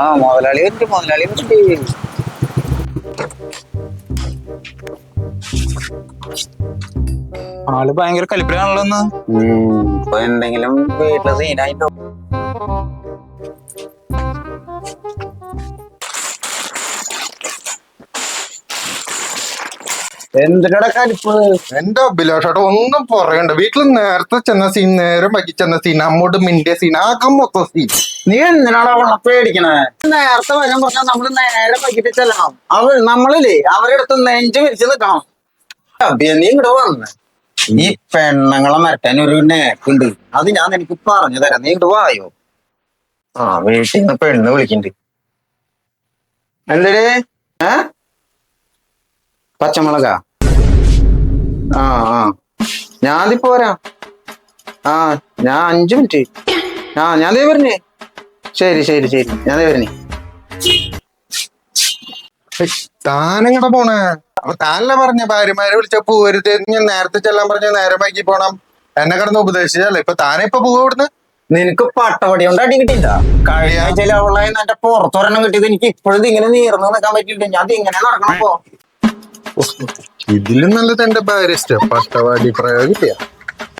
ആ മുതലാളി വന്നിട്ട് മുതലാളി വന്നിട്ട് ആള് ഭയങ്കര കലിപ്പിലാണല്ലോ. ഇപ്പൊ എന്തെങ്കിലും വീട്ടില് സീനായിട്ടോ. എന്തിനാ കലിപ്പ്? എന്റെ അഭിലാഷേട്ടാ ഒന്നും പറയണ്ട. വീട്ടിൽ നേരത്തെ ചെന്ന സീൻ, നേരെ വൈകി ചെന്ന സീൻ, അങ്ങോട്ട് മിണ്ടിയ സീൻ, ആകെ മൊത്തം സീൻ. നീ എന്തിനാടാ പേടിക്കണേ? നേരത്തെ വരാൻ പറഞ്ഞാൽ നമ്മള് നേരെ വൈകിട്ട് ചെല്ലണം. നമ്മളില്ലേ അവരെടുത്ത് നെഞ്ച് വിരിച്ച് നിക്കണം. നീ ഇങ്ങോട്ട് വന്നേ. ഈ പെണ്ണുങ്ങളെ മരട്ടാൻ ഒരു നേക്കുണ്ട്, അത് ഞാൻ എനിക്ക് പറഞ്ഞു തരാം. നീ ഇങ്ങോട്ട് വായോ. ആ വീട്ടിൽ നിന്ന് പെണ്ണ് വിളിക്കണ്ട്. എന്തേ പച്ചമുളകാ? ആ ആ ഞാനിപ്പോ വരാം. ആ ഞാൻ 5 മിനിറ്റ്. ആ ഞാൻ ദേ വരുന്നേ. ശരി ശരി ശരി ഞാൻ ദേ വരുന്നേ. താനെങ്ങടെ പോണേ? അപ്പൊ താനല്ലേ പറഞ്ഞ ഭാര്യമാരെ വിളിച്ച പോരുത്, ഞാൻ നേരത്തെ ചെല്ലാൻ പറഞ്ഞ നേരെ വൈകി പോണം. എന്നെ കിടന്ന് ഉപദേശിച്ചല്ലേ. ഇപ്പൊ താനെ ഇപ്പൊ പോവാ ഇവിടുന്ന്? നിനക്ക് പട്ടവടി കൊണ്ട് അടി കിട്ടിയില്ല. കഴിഞ്ഞ ആഴ്ചയിൽ അവളെ എന്റെ പുറത്തൊരെണ്ണം കിട്ടിയത്. എനിക്ക് ഇപ്പോഴും ഇങ്ങനെ നീർന്ന് നിൽക്കാൻ പറ്റില്ല. ഞാൻ ഇങ്ങനെ നടക്കണപ്പോ. ഇതിലും നല്ലത് എന്റെ ഭാര്യ പട്ടവാടി പ്രയോഗിക്കുക.